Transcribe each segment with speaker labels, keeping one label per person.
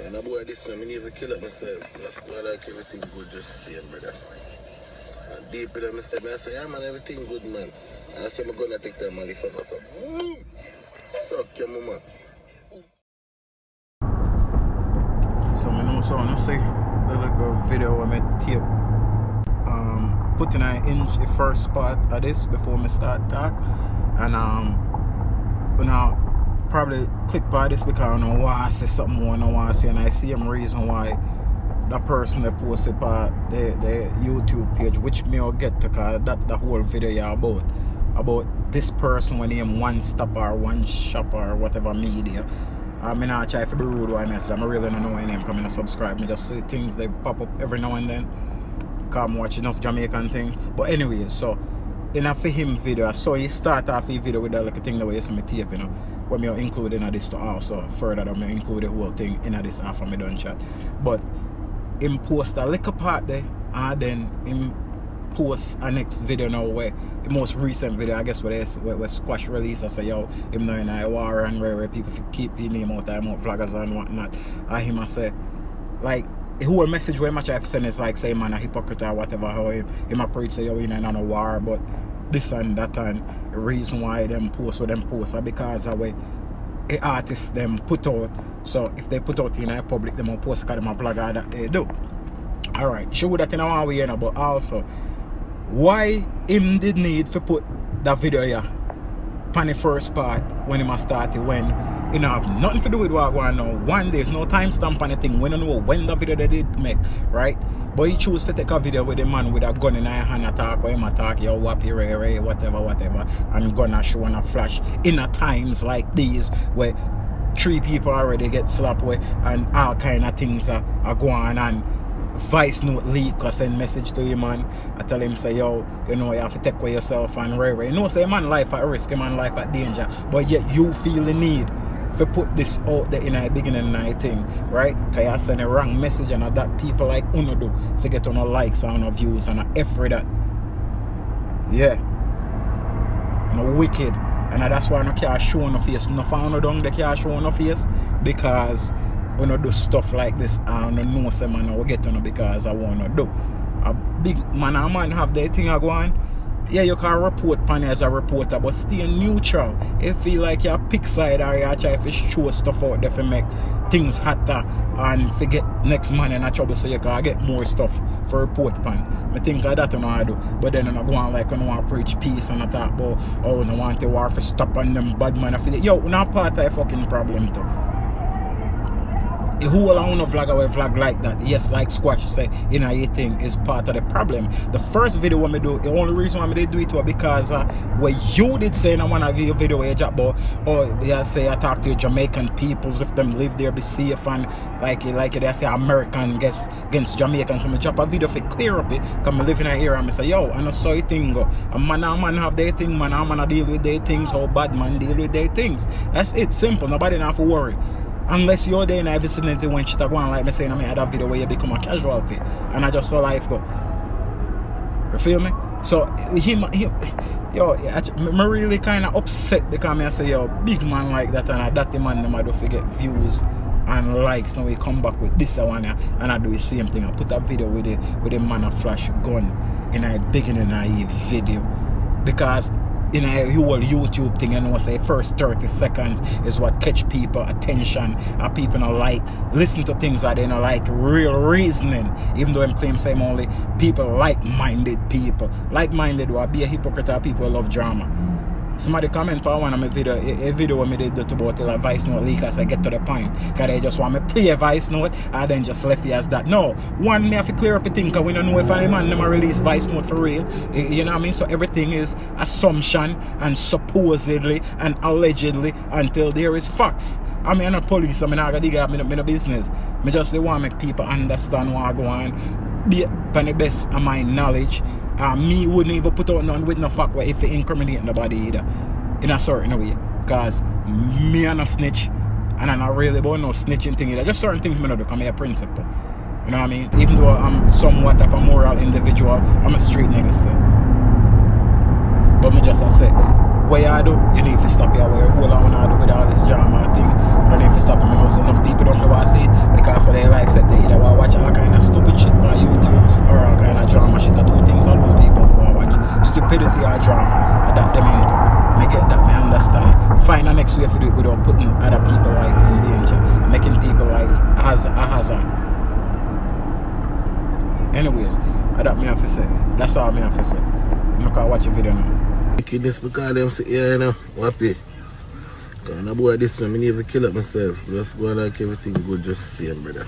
Speaker 1: And I boy this man, I never kill it myself. That's why I like everything good, just saying, brother. And deep in them, I say, yeah man, everything good, man. And I say, I'm gonna take that money for myself. Boom! Suck your mama.
Speaker 2: So I know so I see the little video where I tape putting in the first part of this before I start talk. And now probably click by this because I don't want to say something more, I don't want to say, and I see some reason why that person that posted part the YouTube page, which me will get to, cause that the whole video about this person when him one stop or one shop or whatever media. I'm not try to be rude when I said I really don't know any name coming to subscribe. Me just see things they pop up every now and then. Come watch enough Jamaican things. But anyway, so in a for him video, so he start off his video with that like a thing the way you see me tape, you know. What me include in this to also further than me include the whole thing in this after me done chat. But him post a little part there and then him post a next video now where the most recent video I guess where Squash release. I say yo him now in a war and where people keep his name out time out vloggers and whatnot. And him I say like the whole message where much I've sent is like say man a hypocrite or whatever, how him a preach say yo in a war, but this and that, and the reason why them post what them post are because of way the artists them put out. So if they put out in a public them will post because them a vlogger that they do. Alright, show that in our way, you know, but also why him did need to put that video here on the first part when he started, when you know have nothing to do with what I know. One, there's no timestamp on anything. We don't know when the video they did make, right? But he chose to take a video with a man with a gun in his hand attack or him attack, yo, wappy, ray, whatever, and gonna show and a flash in a times like these where 3 people already get slapped with and all kind of things are going on, and voice note leak or send message to him and I tell him say yo, you know you have to take care of yourself and ray. You know say man life at risk, man life at danger, but yet you feel the need to put this out there in the beginning night thing, right? Because you send a wrong message and that people like uno do to get on likes and no views and every that. Yeah. No wicked. And that's why I can't show no face. No fan down they can't show no face because we don't do stuff like this and I know some man will get on because I want to do. A big man and man have their thing going. Yeah, you can report pan as a reporter, but stay neutral. If you feel like you're pick side or you try to show stuff out there to make things hotter and forget next man in a trouble so you can get more stuff for report pan. I think that you know I do. But then I go on like I want to preach peace and I talk about oh I want the war to stop on them bad man. I feel yo, not part of a fucking problem too. The whole I wanna vlog away vlog like that. Yes, like Squash say, you know, your thing is part of the problem. The first video when me do, the only reason why me did do it was because where you did say in one of your video where you drop about, oh, they say I talk to your Jamaican peoples if them live there be safe and like they say American against Jamaicans. So me drop a video for clear up it, cause me live in an area and me say, yo, I know so it thing go. A man and man have their thing, man and man deal with their things, how bad man deal with their things. That's it, simple, nobody not have to worry. Unless you're there in a vicinity when shit are going like me saying I made that video where you become a casualty and I just saw life go. You feel me? So him yo, I'm really kind of upset because I say yo, big man like that and that the man them I do forget views and likes. Now we come back with this one and I do the same thing. I put that video with the man a flash gun in a beginning of the video because in a whole YouTube thing, you know, say first 30 seconds is what catch people attention and people don't like listen to things that they don't like real reasoning, even though I'm claim same only people like-minded people. Like-minded will be a hypocrite or people love drama. Somebody comment on one of my video, a video when I did about a voice note leak as I get to the point. Because they just want me play a voice note and then just left it as that. No, one, me have to clear up the thing because we don't know if any man never release voice note for real. You know what I mean? So everything is assumption and supposedly and allegedly until there is facts. I mean, I'm not police, I mean, I'm not dig up in the business. I just want to make people understand what I go on. Be upon the best of my knowledge. Me wouldn't even put out none with no fact where if it incriminate nobody either in a certain way because me and a snitch and I'm not really about no snitching thing either. Just certain things me not do because I'm a principle, you know what I mean? Even though I'm somewhat of a moral individual, I'm a street nigga still. But me just say what you do, you need to stop your way. Whole I want to do with all this drama thing. You don't need to stop him. You know, so enough people don't know what I say because next way to do it without putting other people's life in danger, making people's life as a hazard. Anyways, that me have to say. That's all me have to say. I'm gonna watch a video now.
Speaker 1: This because them say, yeah, you know, wappy. Because a boy this man, I need to kill up myself. Just go like everything good, just same, brother.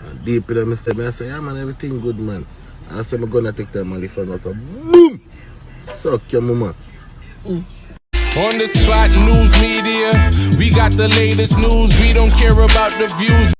Speaker 1: And deep in myself, I say, yeah, man, everything good, man. I say, I'm gonna take that money from us. So, boom! Suck your mama.
Speaker 3: On the spot news media, we got the latest news. We don't care about the views.